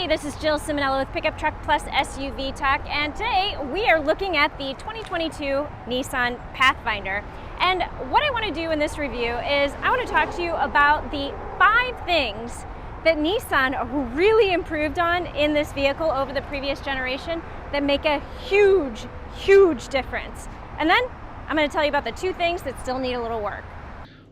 Hey, this is Jill Simonello with Pickup Truck Plus SUV Talk, and today we are looking at the 2022 Nissan Pathfinder. And what I want to do in this review is I want to talk to you about the 5 things that Nissan really improved on in this vehicle over the previous generation that make a huge, huge difference. And then I'm going to tell you about the 2 things that still need a little work.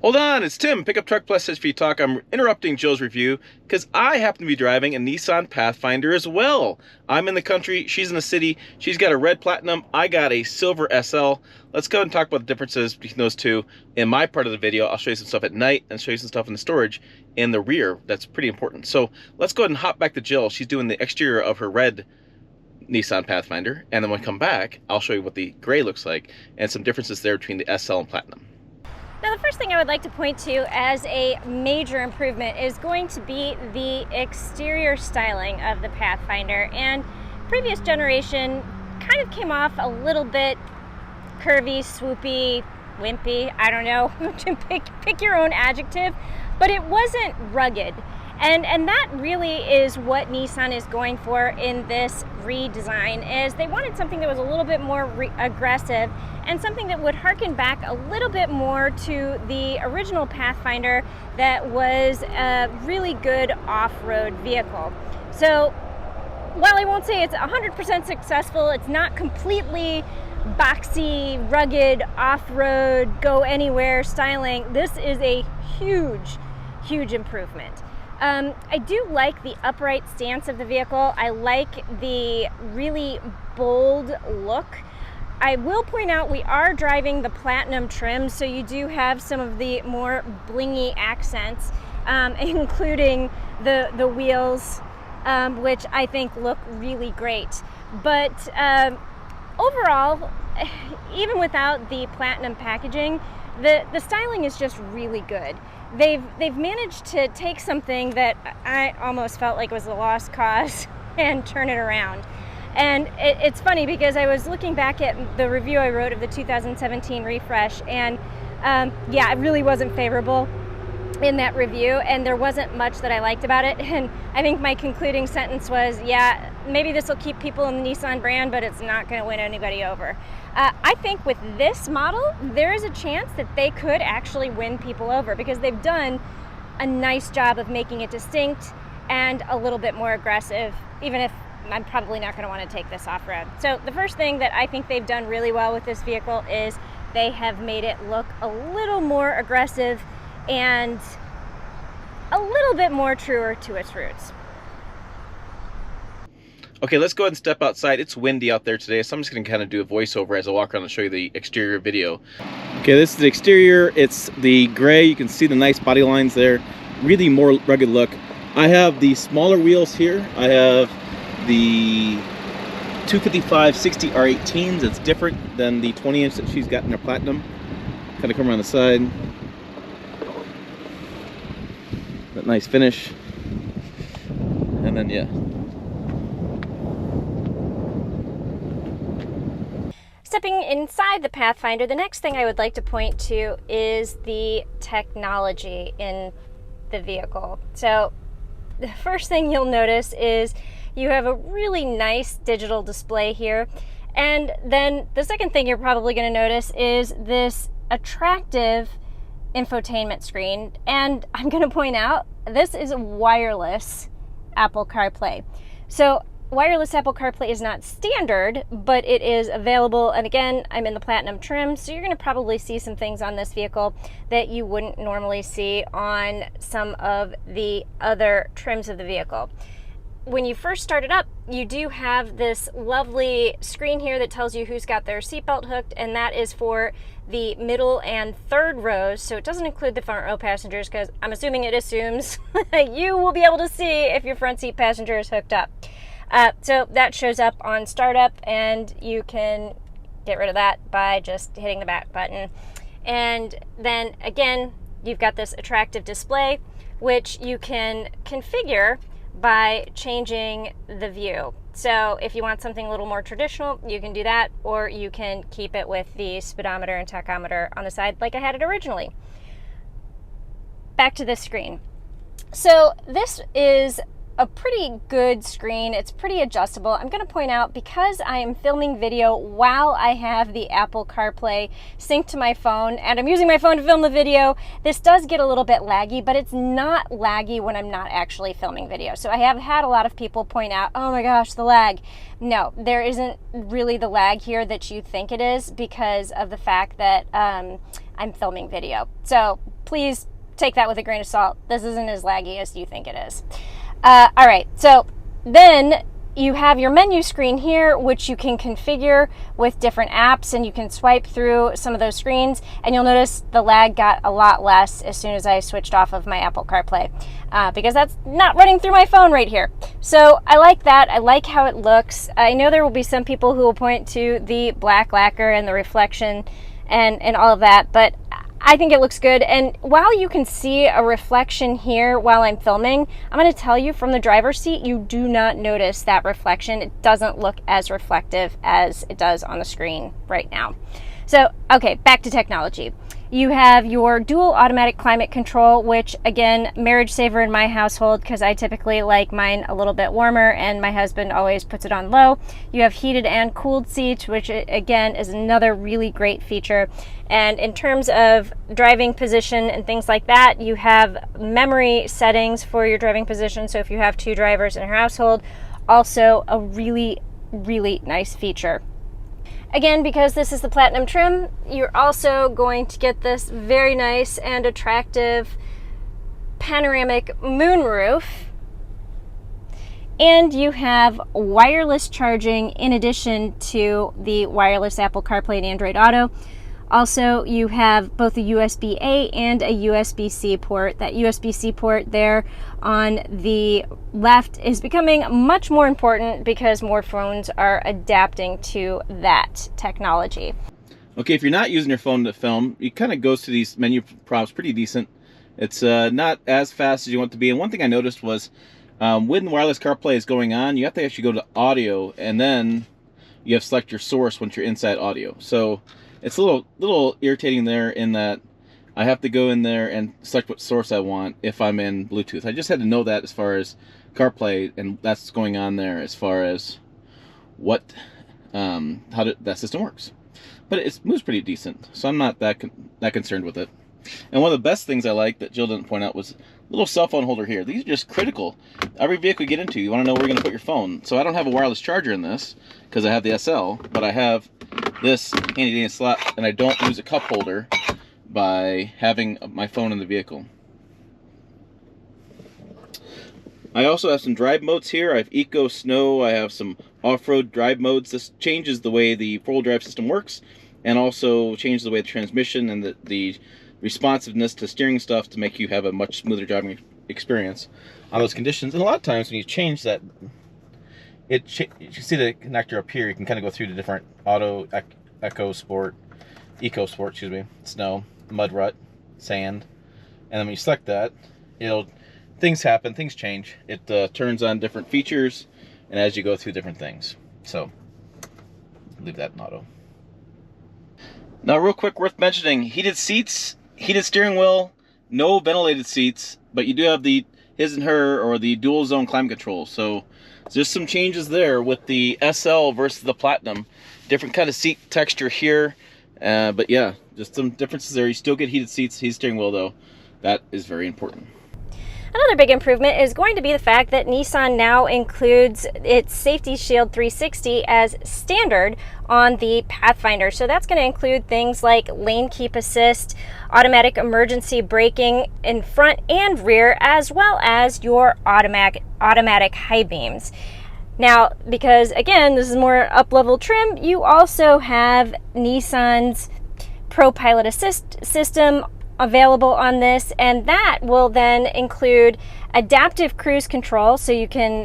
Hold on, it's Tim, Pickup Truck Plus SUV Talk. I'm interrupting Jill's review because I happen to be driving a Nissan Pathfinder as well. I'm in the country, she's in the city. She's got a red Platinum, I got a silver SL. Let's go ahead and talk about the differences between those two. In my part of the video, I'll show you some stuff at night and show you some stuff in the storage in the rear. That's pretty important. So let's go ahead and hop back to Jill. She's doing the exterior of her red Nissan Pathfinder. And then when I come back, I'll show you what the gray looks like and some differences there between the SL and Platinum. Now, the first thing I would like to point to as a major improvement is going to be the exterior styling of the Pathfinder. And previous generation kind of came off a little bit curvy, swoopy, wimpy, I don't know, pick your own adjective, but it wasn't rugged. And that really is what Nissan is going for in this redesign, is they wanted something that was a little bit more aggressive and something that would harken back a little bit more to the original Pathfinder that was a really good off-road vehicle. So while I won't say it's 100% successful, it's not completely boxy, rugged, off-road, go anywhere styling. This is a huge, huge improvement. I do like the upright stance of the vehicle. I like the really bold look. I will point out we are driving the Platinum trim, so you do have some of the more blingy accents, including the wheels, which I think look really great. But overall, even without the Platinum packaging, the styling is just really good. They've managed to take something that I almost felt like was a lost cause and turn it around. And it's funny because I was looking back at the review I wrote of the 2017 refresh, and yeah, it really wasn't favorable in that review, and there wasn't much that I liked about it. And I think my concluding sentence was, yeah, maybe this will keep people in the Nissan brand, but it's not going to win anybody over. I think with this model, there is a chance that they could actually win people over because they've done a nice job of making it distinct and a little bit more aggressive, even if I'm probably not going to want to take this off-road. So the first thing that I think they've done really well with this vehicle is they have made it look a little more aggressive and a little bit more truer to its roots. Okay, let's go ahead and step outside. It's windy out there today, so I'm just going to kind of do a voiceover as I walk around and show you the exterior video. Okay, this is the exterior. It's the gray. You can see the nice body lines there. Really more rugged look. I have the smaller wheels here. I have the 255/60 R18s. It's different than the 20-inch that she's got in her Platinum. Kind of come around the side. That nice finish. And then, yeah. Stepping inside the Pathfinder, the next thing I would like to point to is the technology in the vehicle. So the first thing you'll notice is you have a really nice digital display here. And then the second thing you're probably going to notice is this attractive infotainment screen. And I'm going to point out, this is wireless Apple CarPlay. So wireless Apple CarPlay is not standard, but it is available. And again, I'm in the Platinum trim, so you're going to probably see some things on this vehicle that you wouldn't normally see on some of the other trims of the vehicle. When you first start it up, you do have this lovely screen here that tells you who's got their seatbelt hooked, and that is for the middle and third rows, so it doesn't include the front row passengers because I'm assuming it assumes you will be able to see if your front seat passenger is hooked up. So that shows up on startup, and you can get rid of that by just hitting the back button. And then again, you've got this attractive display, which you can configure by changing the view. So if you want something a little more traditional, you can do that, or you can keep it with the speedometer and tachometer on the side like I had it originally. Back to this screen. So this is a pretty good screen. It's pretty adjustable. I'm going to point out, because I am filming video while I have the Apple CarPlay synced to my phone and I'm using my phone to film the video, this does get a little bit laggy, but it's not laggy when I'm not actually filming video. So I have had a lot of people point out, oh my gosh, the lag. No, there isn't really the lag here that you think it is, because of the fact that I'm filming video. So please take that with a grain of salt. This isn't as laggy as you think it is. All right, so then you have your menu screen here, which you can configure with different apps, and you can swipe through some of those screens, and you'll notice the lag got a lot less as soon as I switched off of my Apple CarPlay, because that's not running through my phone right here. So I like that. I like how it looks. I know there will be some people who will point to the black lacquer and the reflection and all of that, but I think it looks good. And while you can see a reflection here while I'm filming, I'm going to tell you, from the driver's seat, you do not notice that reflection. It doesn't look as reflective as it does on the screen right now. So, okay, back to technology. You have your dual automatic climate control, which, again, marriage saver in my household, because I typically like mine a little bit warmer and my husband always puts it on low. You have heated and cooled seats, which again is another really great feature. And in terms of driving position and things like that, you have memory settings for your driving position. So if you have two drivers in your household, also a really, really nice feature. Again, because this is the Platinum trim, you're also going to get this very nice and attractive panoramic moonroof. And you have wireless charging in addition to the wireless Apple CarPlay and Android Auto. Also, you have both a USB-A and a USB-C port. That USB-C port there on the left is becoming much more important because more phones are adapting to that technology. Okay, if you're not using your phone to film, it kind of goes to these menu prompts pretty decent. It's not as fast as you want it to be. And one thing I noticed was when wireless CarPlay is going on, you have to actually go to audio, and then you have to select your source once you're inside audio. So it's a little irritating there in that I have to go in there and select what source I want if I'm in Bluetooth. I just had to know that as far as CarPlay, and that's going on there as far as what that system works. But it moves pretty decent, so I'm not that concerned with it. And one of the best things I like that Jill didn't point out was a little cell phone holder here. These are just critical. Every vehicle you get into, you want to know where you're going to put your phone. So I don't have a wireless charger in this because I have the SL, but I have this handy dandy slot, and I don't use a cup holder by having my phone in the vehicle. I also have some drive modes here. I have Eco, Snow, I have some off-road drive modes. This changes the way the four-wheel drive system works, and also changes the way the transmission and the responsiveness to steering stuff to make you have a much smoother driving experience on those conditions. And a lot of times when you change that, you see the connector up here, you can kind of go through the different Auto, Eco Sport, excuse me, Snow, Mud Rut, Sand, and then when you select that, things happen, things change. It turns on different features, and as you go through different things. So leave that in auto. Now, real quick, worth mentioning, heated seats, heated steering wheel, no ventilated seats, but you do have the his and her, or the dual zone climate control. So there's some changes there with the SL versus the Platinum. Different kind of seat texture here, but yeah, just some differences there. You still get heated seats, heated steering wheel though. That is very important. Another big improvement is going to be the fact that Nissan now includes its Safety Shield 360 as standard on the Pathfinder. So that's going to include things like lane keep assist, automatic emergency braking in front and rear, as well as your automatic high beams. Now, because again, this is more up-level trim, you also have Nissan's Pro Pilot Assist system available on this, and that will then include adaptive cruise control, so you can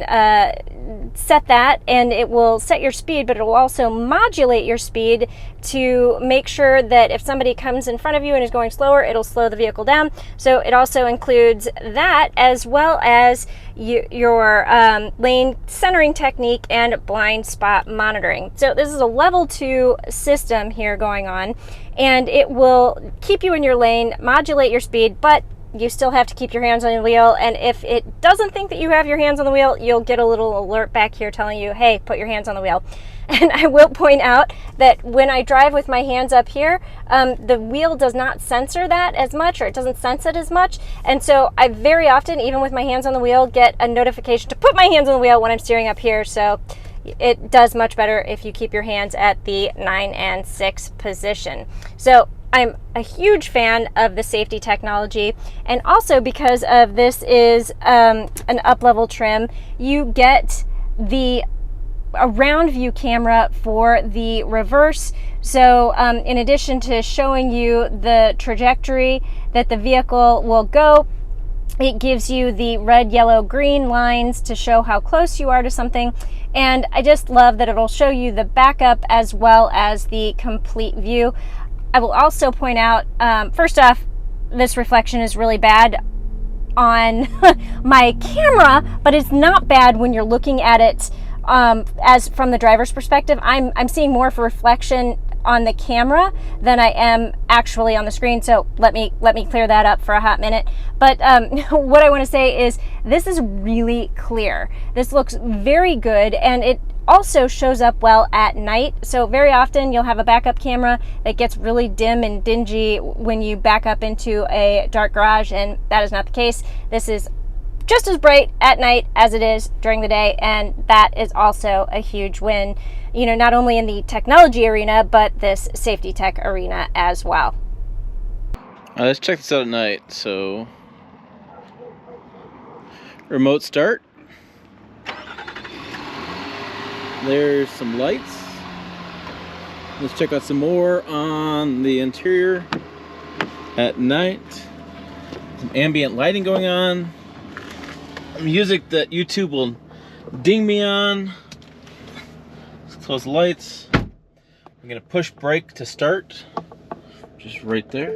set that and it will set your speed, but it will also modulate your speed to make sure that if somebody comes in front of you and is going slower, it'll slow the vehicle down. So it also includes that, as well as your lane centering technique and blind spot monitoring. So this is a level 2 system here going on, and it will keep you in your lane, modulate your speed, but you still have to keep your hands on the wheel, and if it doesn't think that you have your hands on the wheel, you'll get a little alert back here telling you, hey, put your hands on the wheel. And I will point out that when I drive with my hands up here, the wheel does not censor that as much, or it doesn't sense it as much. And so I very often, even with my hands on the wheel, get a notification to put my hands on the wheel when I'm steering up here. So it does much better if you keep your hands at the 9 and 6 position. So I'm a huge fan of the safety technology, and also because of this is an up-level trim, you get a round view camera for the reverse. So in addition to showing you the trajectory that the vehicle will go, it gives you the red, yellow, green lines to show how close you are to something. And I just love that it'll show you the backup as well as the complete view. I will also point out, first off, this reflection is really bad on my camera, but it's not bad when you're looking at it as from the driver's perspective. I'm seeing more for reflection on the camera than I am actually on the screen. So let me clear that up for a hot minute. But what I want to say is this is really clear. This looks very good, and it also shows up well at night. So very often you'll have a backup camera that gets really dim and dingy when you back up into a dark garage, and that is not the case. This is just as bright at night as it is during the day, and that is also a huge win, you know, not only in the technology arena, but this safety tech arena as well. Let's check this out at night. So, remote start. There's some lights. Let's check out some more on the interior at night. Some ambient lighting going on. Music that YouTube will ding me on. Let's close the lights. I'm gonna push brake to start. Just right there.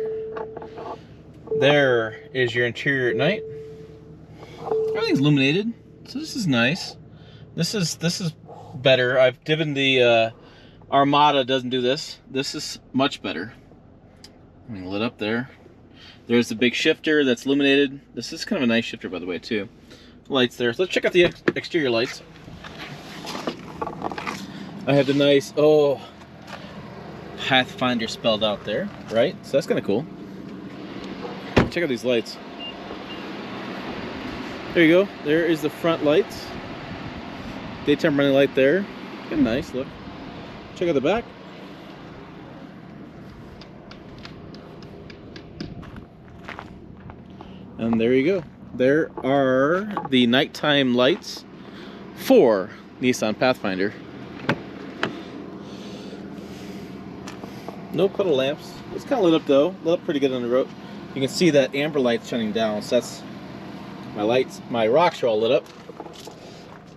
There is your interior at night. Everything's illuminated, so this is nice. This is better. I've driven the Armada, doesn't do this. This is much better. I mean, lit up there. There's the big shifter that's illuminated. This is kind of a nice shifter, by the way, too. Lights there. So let's check out the exterior lights. I have the nice, Pathfinder spelled out there, right? So that's kind of cool. Check out these lights. There you go. There is the front lights. Daytime running light there. Kind of nice, look. Check out the back. And there you go. There are the nighttime lights for Nissan Pathfinder. No puddle lamps. It's kind of lit up though. Lit up pretty good on the road. You can see that amber light shining down. So that's my lights. My rocks are all lit up.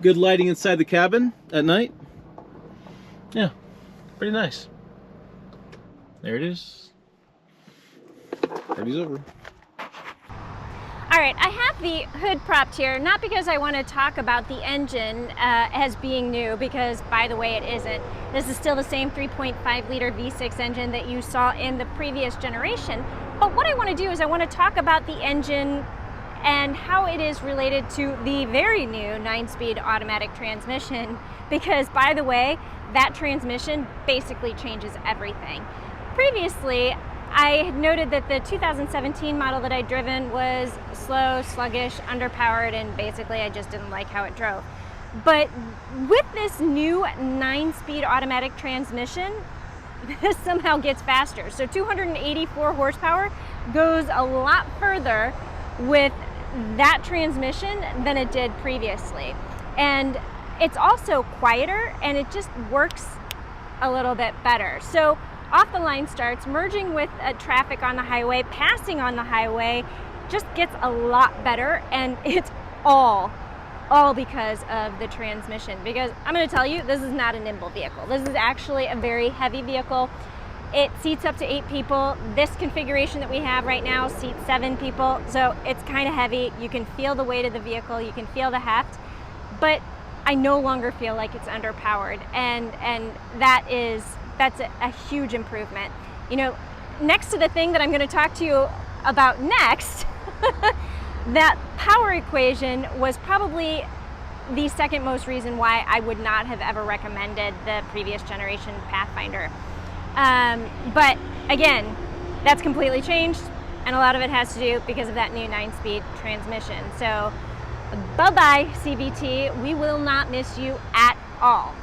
Good lighting inside the cabin at night. Yeah, pretty nice. There it is. Party's over. All right, I have the hood propped here, not because I want to talk about the engine as being new, because by the way, it isn't. This is still the same 3.5 liter V6 engine that you saw in the previous generation. But what I want to do is I want to talk about the engine and how it is related to the very new 9-speed automatic transmission, because by the way, that transmission basically changes everything. Previously, I had noted that the 2017 model that I'd driven was slow, sluggish, underpowered, and basically I just didn't like how it drove. But with this new 9-speed automatic transmission, this somehow gets faster. So 284 horsepower goes a lot further with that transmission than it did previously. And it's also quieter, and it just works a little bit better. So off the line starts, merging with traffic on the highway, passing on the highway, just gets a lot better, and it's all because of the transmission. Because I'm going to tell you, this is not a nimble vehicle. This is actually a very heavy vehicle. It seats up to 8 people. This configuration that we have right now seats 7 people, so it's kind of heavy. You can feel the weight of the vehicle, you can feel the heft, but I no longer feel like it's underpowered, and that's a huge improvement. You know, next to the thing that I'm going to talk to you about next, that power equation was probably the second most reason why I would not have ever recommended the previous generation Pathfinder. But again, that's completely changed, and a lot of it has to do because of that new 9-speed transmission. So bye-bye CVT, we will not miss you at all.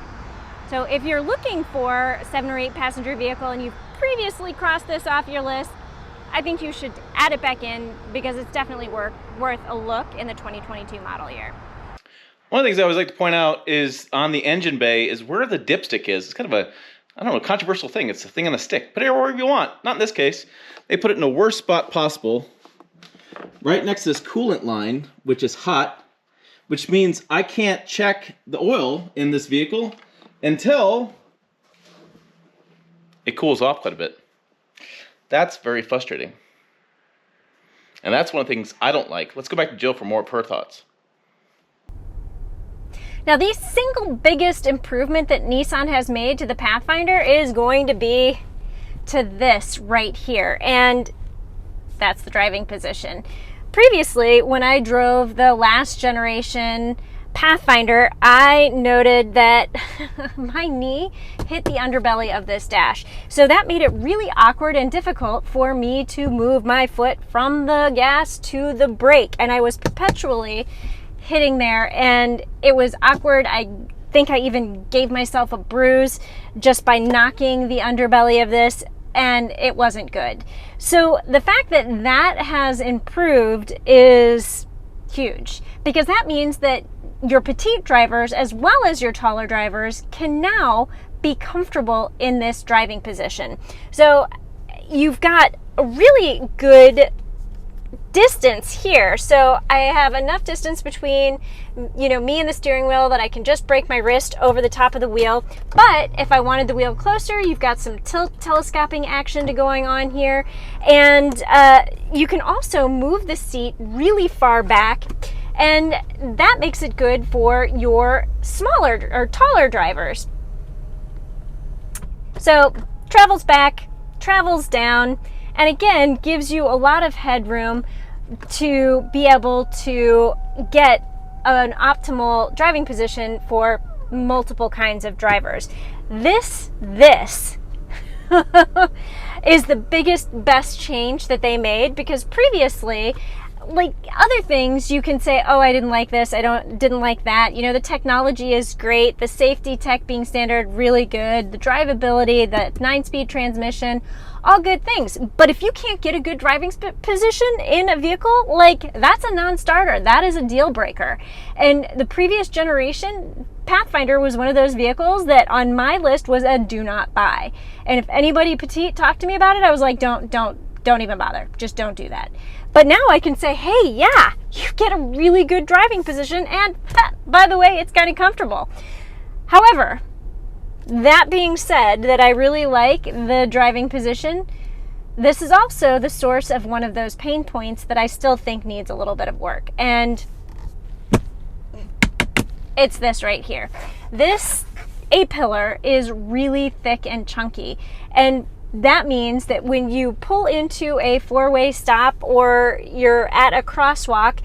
So if you're looking for a 7 or 8 passenger vehicle and you've previously crossed this off your list, I think you should add it back in because it's definitely worth a look in the 2022 model year. One of the things I always like to point out is on the engine bay is where the dipstick is. It's kind of a, I don't know, controversial thing. It's a thing on a stick. Put it wherever you want. Not in this case. They put it in the worst spot possible, right next to this coolant line, which is hot, which means I can't check the oil in this vehicle until it cools off quite a bit. That's very frustrating. And that's one of the things I don't like. Let's go back to Jill for more of her thoughts. Now, the single biggest improvement that Nissan has made to the Pathfinder is going to be to this right here, and that's the driving position. Previously, when I drove the last generation Pathfinder, I noted that my knee hit the underbelly of this dash. So that made it really awkward and difficult for me to move my foot from the gas to the brake, and I was perpetually hitting there, and it was awkward. I think I even gave myself a bruise just by knocking the underbelly of this, and it wasn't good. So the fact that that has improved is huge, because that means that your petite drivers as well as your taller drivers can now be comfortable in this driving position. So you've got a really good distance here. So I have enough distance between, me and the steering wheel that I can just break my wrist over the top of the wheel. But if I wanted the wheel closer, you've got some telescoping action to going on here. And you can also move the seat really far back, and that makes it good for your smaller or taller drivers. So travels back, travels down, and again gives you a lot of headroom to be able to get an optimal driving position for multiple kinds of drivers. This is the best change that they made, because previously, like other things, you can say, oh, I didn't like this, I didn't like that. The technology is great, the safety tech being standard, really good, the drivability, the 9-speed transmission, all good things. But if you can't get a good driving position in a vehicle, that's a non-starter. That is a deal breaker. And the previous generation Pathfinder was one of those vehicles that on my list was a do not buy. And if anybody petite talked to me about it, I was like, don't even bother. Just don't do that. But now I can say, hey, yeah, you get a really good driving position, and by the way, it's kind of comfortable. However, that being said, that I really like the driving position, this is also the source of one of those pain points that I still think needs a little bit of work. And it's this right here. This A-pillar is really thick and chunky, and that means that when you pull into a 4-way stop or you're at a crosswalk,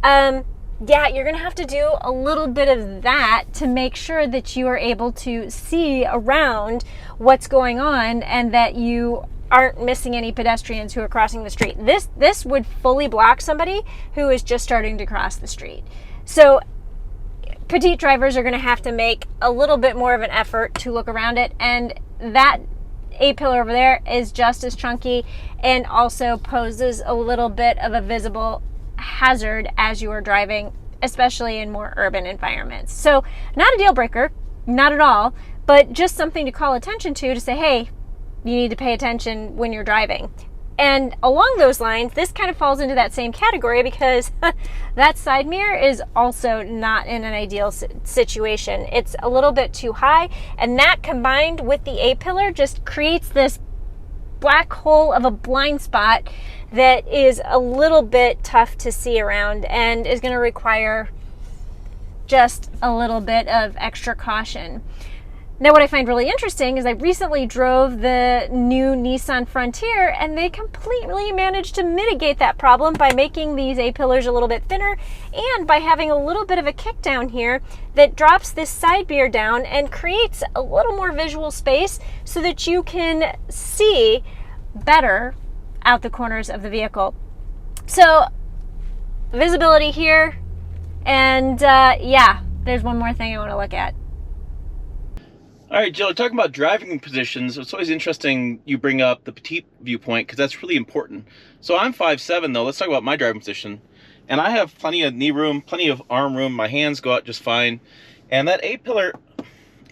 you're going to have to do a little bit of that to make sure that you are able to see around what's going on and that you aren't missing any pedestrians who are crossing the street. This would fully block somebody who is just starting to cross the street. So petite drivers are going to have to make a little bit more of an effort to look around it, and that A-pillar over there is just as chunky and also poses a little bit of a visible hazard as you are driving, especially in more urban environments. So not a deal breaker, not at all, but just something to call attention to say, hey, you need to pay attention when you're driving. And along those lines, this kind of falls into that same category because that side mirror is also not in an ideal situation. It's a little bit too high, and that combined with the A-pillar just creates this black hole of a blind spot that is a little bit tough to see around and is going to require just a little bit of extra caution. Now, what I find really interesting is I recently drove the new Nissan Frontier, and they completely managed to mitigate that problem by making these A-pillars a little bit thinner and by having a little bit of a kick down here that drops this side mirror down and creates a little more visual space so that you can see better out the corners of the vehicle. So, visibility here, and yeah, there's one more thing I want to look at. All right, Jill, talking about driving positions, it's always interesting you bring up the petite viewpoint because that's really important. So I'm 5'7", though. Let's talk about my driving position. And I have plenty of knee room, plenty of arm room. My hands go out just fine. And that A-pillar,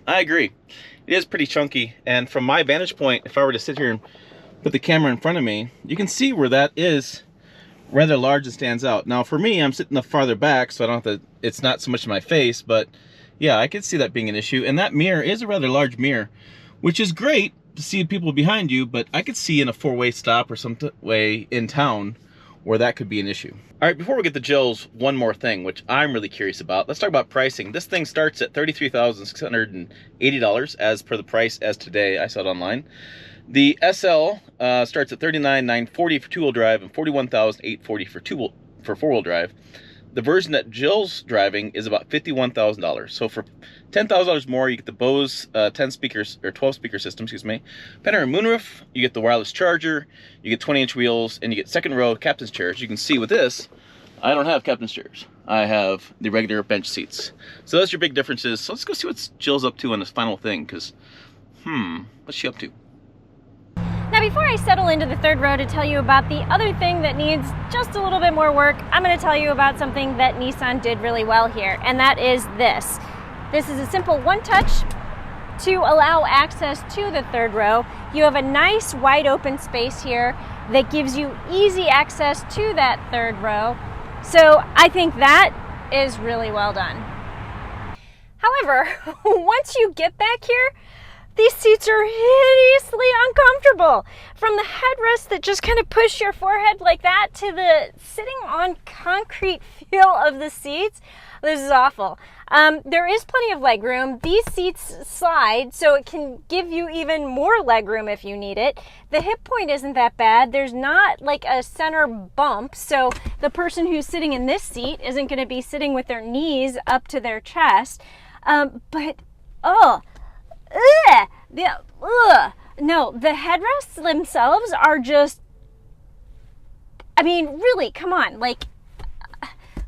I agree. It is pretty chunky. And from my vantage point, if I were to sit here and put the camera in front of me, you can see where that is rather large and stands out. Now, for me, I'm sitting farther back, so I don't have to, it's not so much in my face, but yeah, I could see that being an issue. And that mirror is a rather large mirror, which is great to see people behind you, but I could see in a four-way stop or some way in town where that could be an issue. All right, before we get to Jill's, one more thing, which I'm really curious about. Let's talk about pricing. This thing starts at $33,680 as per the price as today. I saw it online. The SL starts at $39,940 for two-wheel drive and $41,840 for four-wheel drive. The version that Jill's driving is about $51,000. So for $10,000 more, you get the Bose 10 speakers or 12 speaker system, excuse me. Panoramic moonroof, you get the wireless charger, you get 20-inch wheels, and you get second row captain's chairs. You can see with this, I don't have captain's chairs. I have the regular bench seats. So that's your big differences. So let's go see what Jill's up to on this final thing, because, what's she up to? Now, before I settle into the third row to tell you about the other thing that needs just a little bit more work, I'm going to tell you about something that Nissan did really well here, and that is this. This is a simple one-touch to allow access to the third row. You have a nice wide open space here that gives you easy access to that third row. So I think that is really well done. However, once you get back here, these seats are hideously uncomfortable. From the headrests that just kind of push your forehead like that to the sitting on concrete feel of the seats, this is awful. There is plenty of leg room. These seats slide, so it can give you even more leg room if you need it. The hip point isn't that bad. There's not like a center bump, so the person who's sitting in this seat isn't going to be sitting with their knees up to their chest. No, the headrests themselves are just, I mean, really, come on, like,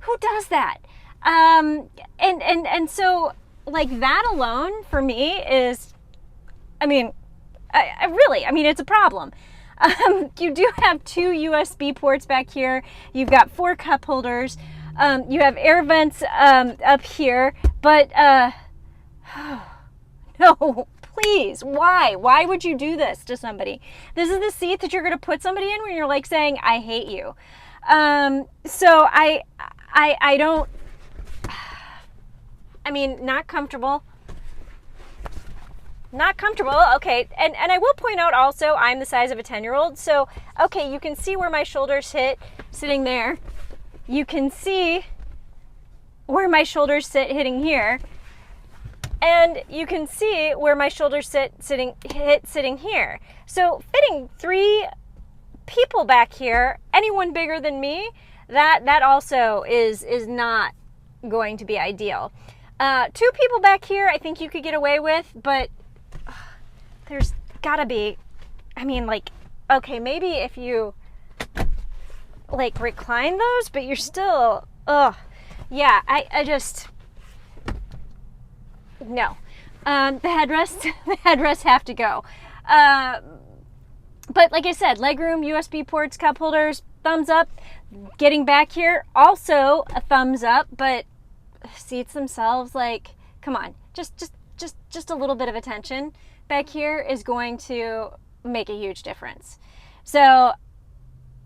who does that? And so, like, that alone for me is, I mean, it's a problem. You do have two USB ports back here. You've got 4 cup holders. You have air vents up here, but no, please, why? Why would you do this to somebody? This is the seat that you're going to put somebody in when you're like saying, I hate you. So I don't, I mean, not comfortable. Not comfortable, okay, and I will point out also, I'm the size of a 10-year-old, so, okay, you can see where my shoulders hit sitting there. You can see where my shoulders sit hitting here. And you can see where my shoulders sitting here. So fitting 3 people back here, anyone bigger than me, that also is not going to be ideal. 2 people back here, I think you could get away with, but there's gotta be, I mean, like, okay, maybe if you like recline those, but you're still, yeah, I just, no. The headrests have to go. But like I said, legroom, USB ports, cup holders, thumbs up. Getting back here, also a thumbs up, but seats themselves, like, come on, just a little bit of attention back here is going to make a huge difference. So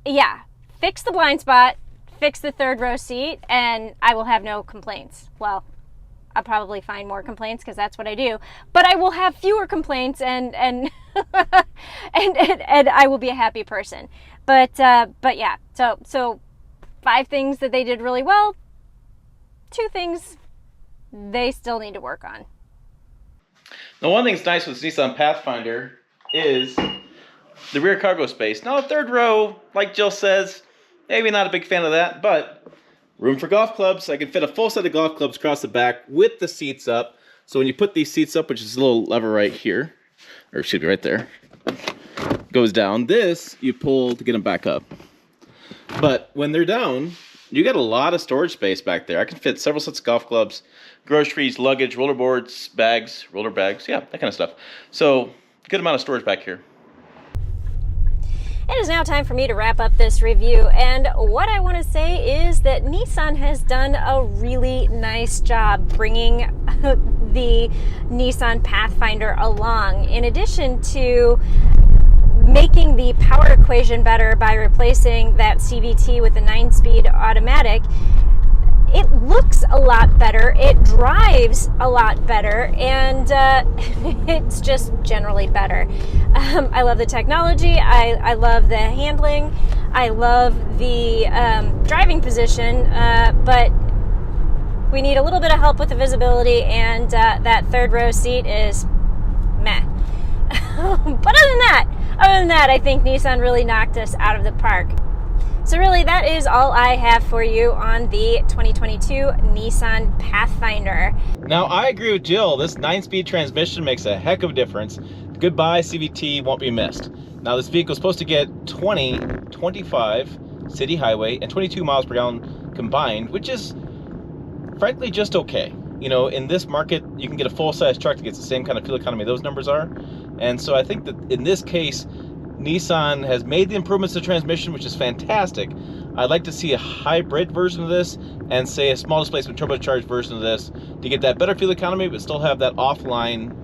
yeah, fix the blind spot, fix the third row seat, and I will have no complaints. Well, I'll probably find more complaints because that's what I do, but I will have fewer complaints and and I will be a happy person. But yeah, so 5 things that they did really well, 2 things they still need to work on. Now, one thing that's nice with this Nissan Pathfinder is the rear cargo space. Now, the third row, like Jill says, maybe not a big fan of that, but room for golf clubs. I can fit a full set of golf clubs across the back with the seats up. So when you put these seats up, which is a little lever right here, or excuse me, right there, goes down. This you pull to get them back up. But when they're down, you got a lot of storage space back there. I can fit several sets of golf clubs, groceries, luggage, rollerboards, bags, roller bags, yeah, that kind of stuff. So good amount of storage back here. It is now time for me to wrap up this review, and what I want to say is that Nissan has done a really nice job bringing the Nissan Pathfinder along. In addition to making the power equation better by replacing that CVT with a 9-speed automatic, it looks a lot better, it drives a lot better, and it's just generally better. I love the technology, I love the handling, I love the driving position, but we need a little bit of help with the visibility, and that third row seat is meh. But other than that, I think Nissan really knocked us out of the park. So really, that is all I have for you on the 2022 Nissan Pathfinder. Now, I agree with Jill. This 9-speed transmission makes a heck of a difference. Goodbye, CVT won't be missed. Now, this vehicle is supposed to get 20, 25 city highway and 22 miles per gallon combined, which is frankly just okay. You know, in this market, you can get a full-size truck that gets the same kind of fuel economy those numbers are. And so I think that in this case, Nissan has made the improvements to transmission, which is fantastic. I'd like to see a hybrid version of this and say a small displacement turbocharged version of this to get that better fuel economy, but still have that offline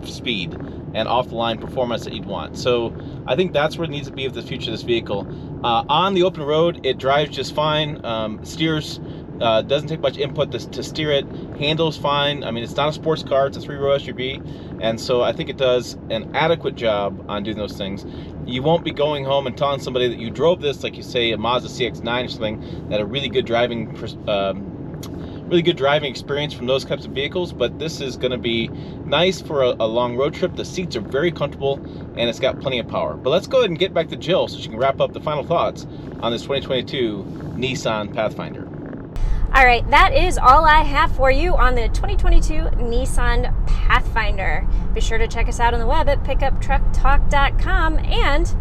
speed and off-the-line performance that you'd want. So I think that's where it needs to be with the future of this vehicle. On the open road, it drives just fine, steers, doesn't take much input to steer it, handles fine. I mean, it's not a sports car, it's a 3-row SUV, and so I think it does an adequate job on doing those things. You won't be going home and telling somebody that you drove this, like you say a Mazda CX-9 or something, that a really good driving experience from those types of vehicles, but this is going to be nice for a long road trip. The seats are very comfortable and it's got plenty of power. But let's go ahead and get back to Jill so she can wrap up the final thoughts on this 2022 Nissan Pathfinder. All right, that is all I have for you on the 2022 Nissan Pathfinder. Be sure to check us out on the web at pickuptrucktalk.com, and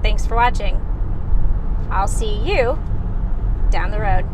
thanks for watching. I'll see you down the road.